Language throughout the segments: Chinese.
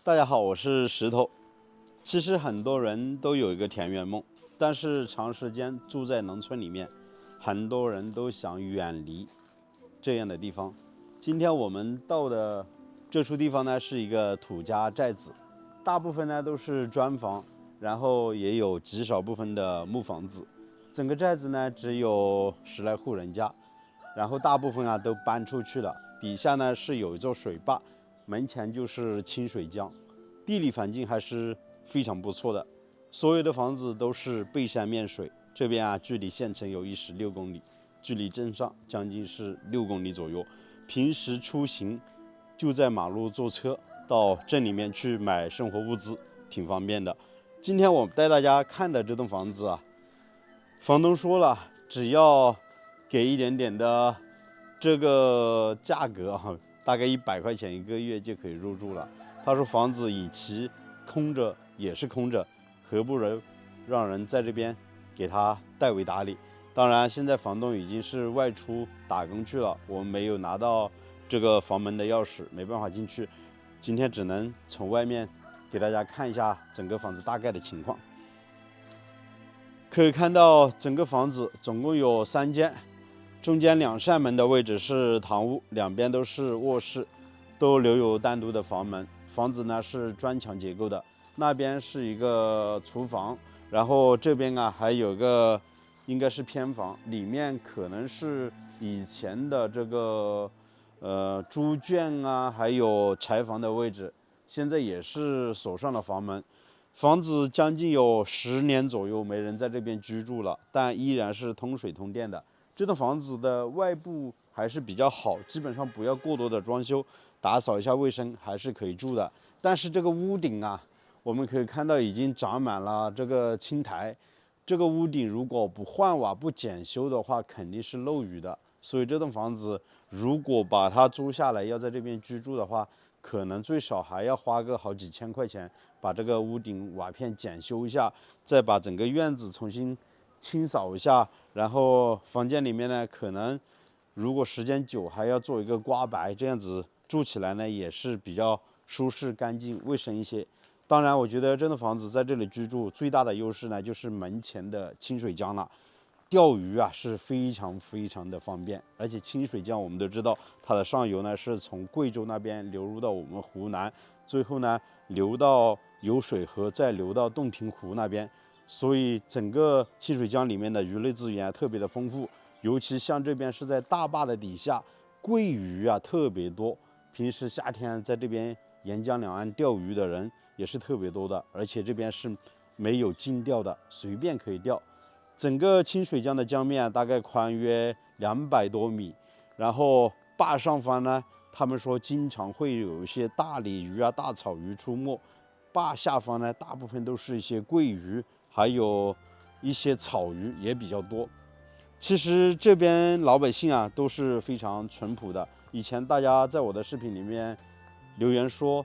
大家好，我是石头。其实很多人都有一个田园梦，但是长时间住在农村里面，很多人都想远离这样的地方。今天我们到的这处地方呢，是一个土家寨子，大部分呢都是砖房，然后也有极少部分的木房子。整个寨子呢只有10来户人家，然后大部分都搬出去了。底下呢是有一座水坝，门前就是清水江，地理环境还是非常不错的。所有的房子都是背山面水，这边距离县城有16公里，距离镇上将近是6公里左右。平时出行就在马路坐车到镇里面去买生活物资，挺方便的。今天我带大家看的这栋房子房东说了，只要给一点点的这个价格大概100块钱1个月就可以入住了。他说房子与其空着也是空着，何不如让人在这边给他代为打理。当然现在房东已经是外出打工去了，我们没有拿到这个房门的钥匙，没办法进去。今天只能从外面给大家看一下整个房子大概的情况。可以看到整个房子总共有3间，中间2扇门的位置是堂屋，两边都是卧室，都留有单独的房门。房子呢是砖墙结构的，那边是一个厨房，然后这边还有个应该是偏房，里面可能是以前的这个猪圈还有柴房的位置，现在也是锁上了房门。房子将近有10年左右没人在这边居住了，但依然是通水通电的。这栋房子的外部还是比较好，基本上不要过多的装修，打扫一下卫生还是可以住的。但是这个屋顶我们可以看到已经长满了这个青苔，这个屋顶如果不换瓦不检修的话，肯定是漏雨的。所以这栋房子如果把它租下来要在这边居住的话，可能最少还要花个好几千块钱，把这个屋顶瓦片检修一下，再把整个院子重新清扫一下，然后房间里面呢，可能如果时间久还要做一个刮白，这样子住起来呢也是比较舒适、干净、卫生一些。当然，我觉得这栋房子在这里居住最大的优势呢，就是门前的清水江了。钓鱼是非常非常的方便，而且清水江我们都知道，它的上游呢是从贵州那边流入到我们湖南，最后呢流到油水河，再流到洞庭湖那边，所以整个清水江里面的鱼类资源特别的丰富，尤其像这边是在大坝的底下，桂鱼特别多，平时夏天在这边沿江两岸钓鱼的人也是特别多的，而且这边是没有禁钓的，随便可以钓。整个清水江的江面大概宽约200多米，然后坝上方呢，他们说经常会有一些大鲤鱼大草鱼出没，坝下方呢大部分都是一些桂鱼，还有一些草鱼也比较多。其实这边老百姓都是非常淳朴的。以前大家在我的视频里面留言说，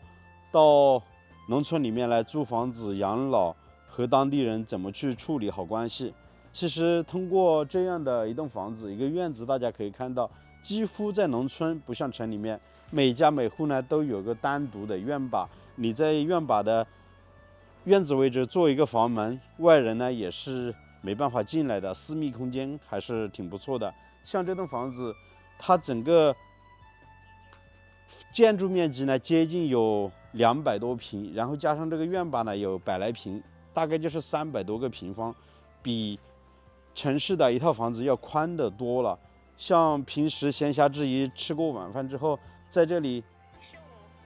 到农村里面来租房子养老，和当地人怎么去处理好关系。其实通过这样的一栋房子一个院子，大家可以看到，几乎在农村不像城里面，每家每户呢都有个单独的院坝，你在院坝的院子位置做一个房门，外人呢也是没办法进来的，私密空间还是挺不错的。像这栋房子，它整个建筑面积呢接近有200多平，然后加上这个院坝呢有100来平，大概就是300多个平方，比城市的一套房子要宽得多了。像平时闲暇之余吃过晚饭之后，在这里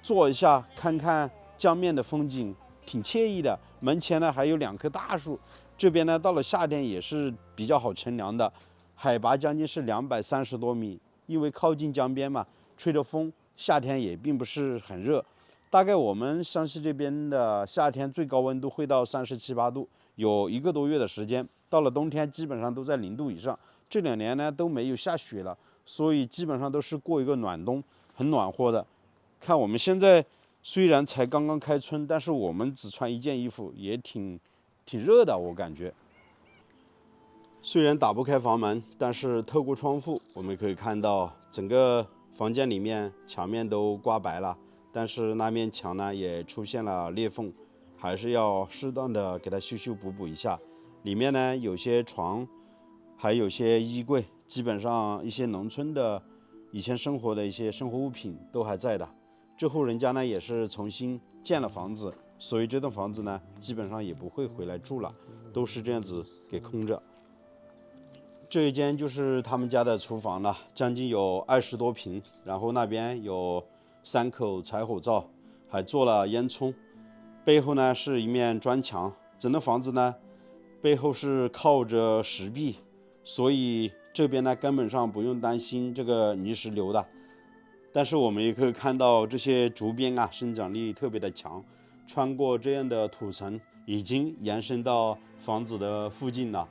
坐一下，看看江面的风景，挺惬意的。门前呢还有2棵大树，这边呢到了夏天也是比较好乘凉的，海拔将近是230多米，因为靠近江边嘛，吹着风，夏天也并不是很热。大概我们山西这边的夏天最高温度会到37、8度，有1个多月的时间。到了冬天基本上都在0度以上。这2年呢都没有下雪了，所以基本上都是过一个暖冬，很暖和的。看我们现在虽然才刚刚开春，但是我们只穿1件衣服也挺热的，我感觉。虽然打不开房门，但是透过窗户我们可以看到整个房间里面墙面都刮白了，但是那面墙呢也出现了裂缝，还是要适当的给它修补一下。里面呢有些床，还有些衣柜，基本上一些农村的以前生活的一些生活物品都还在的。这户人家呢也是重新建了房子，所以这栋房子呢基本上也不会回来住了，都是这样子给空着。这一间就是他们家的厨房了，将近有20多平，然后那边有3口柴火灶，还做了烟囱。背后呢是一面砖墙，整栋房子呢背后是靠着石壁，所以这边呢根本上不用担心这个泥石流的。但是我们也可以看到这些竹编啊，生长力特别的强，穿过这样的土层，已经延伸到房子的附近了。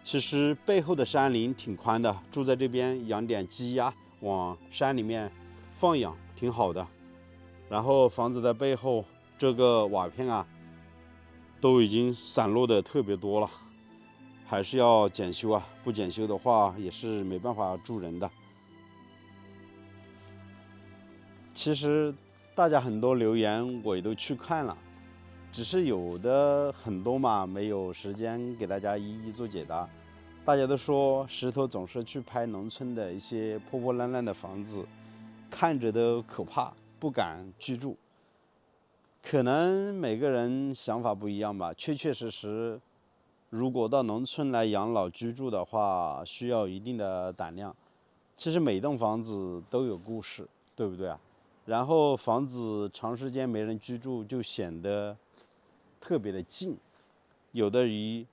其实背后的山林挺宽的，住在这边养点鸡鸭，往山里面放养挺好的。然后房子的背后这个瓦片啊，都已经散落的特别多了，还是要检修啊，不检修的话也是没办法住人的。其实大家很多留言我也都去看了，只是有的很多嘛，没有时间给大家一一做解答。大家都说石头总是去拍农村的一些破破烂烂的房子，看着都可怕，不敢居住。可能每个人想法不一样吧，确实，如果到农村来养老居住的话，需要一定的胆量。其实每栋房子都有故事，对不对啊？然后房子长时间没人居住，就显得特别的静，有的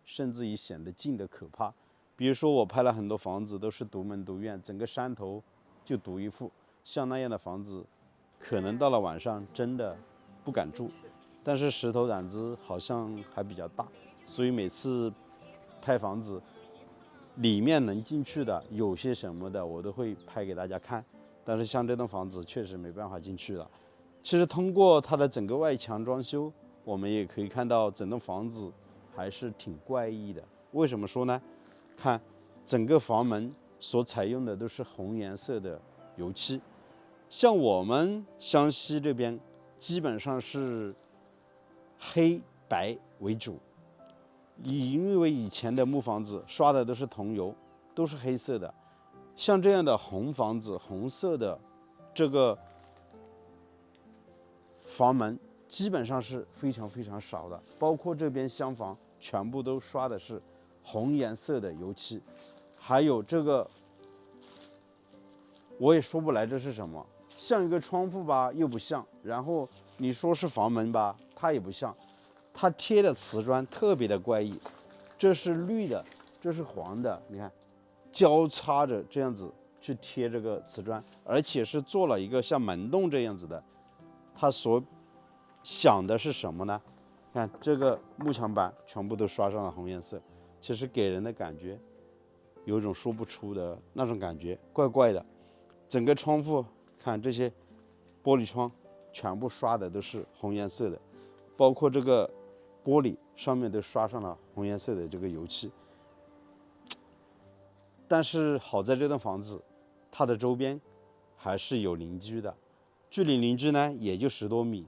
甚至于显得静的可怕。比如说我拍了很多房子，都是独门独院，整个山头就独一户，像那样的房子，可能到了晚上真的不敢住。但是石头胆子好像还比较大，所以每次拍房子，里面能进去的有些什么的，我都会拍给大家看。但是像这栋房子确实没办法进去了。其实通过它的整个外墙装修，我们也可以看到整栋房子还是挺怪异的。为什么说呢？看整个房门所采用的都是红颜色的油漆，像我们湘西这边基本上是黑白为主，因为以前的木房子刷的都是桐油，都是黑色的。像这样的红房子，红色的这个房门基本上是非常少的，包括这边厢房全部都刷的是红颜色的油漆。还有这个我也说不来这是什么，像一个窗户吧又不像，然后你说是房门吧它也不像，它贴的瓷砖特别的怪异，这是绿的，这是黄的，你看交叉着这样子去贴这个瓷砖，而且是做了一个像门洞这样子的。他所想的是什么呢？看这个幕墙板全部都刷上了红颜色，其实给人的感觉有一种说不出的那种感觉，怪怪的。整个窗户看这些玻璃窗全部刷的都是红颜色的，包括这个玻璃上面都刷上了红颜色的这个油漆。但是好在这栋房子它的周边还是有邻居的，距离邻居呢也就10多米。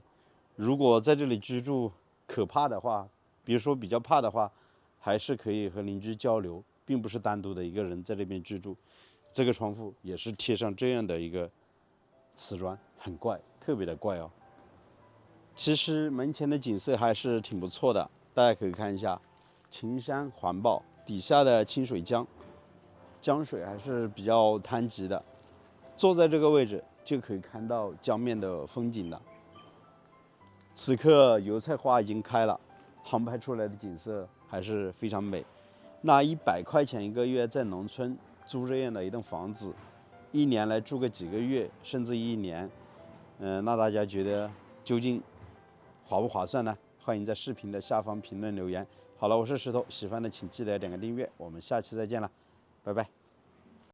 如果在这里居住可怕的话，比如说比较怕的话，还是可以和邻居交流，并不是单独的一个人在这边居住。这个窗户也是贴上这样的一个瓷砖，很怪，特别的怪哦。其实门前的景色还是挺不错的，大家可以看一下，青山环抱，底下的清水江，江水还是比较湍急的。坐在这个位置就可以看到江面的风景了。此刻油菜花已经开了，航拍出来的景色还是非常美。那100块钱一个月在农村租这样的一栋房子，一年来住个几个月，甚至1年，那大家觉得究竟划不划算呢？欢迎在视频的下方评论留言。好了，我是石头，喜欢的请记得点个订阅，我们下期再见了，拜拜。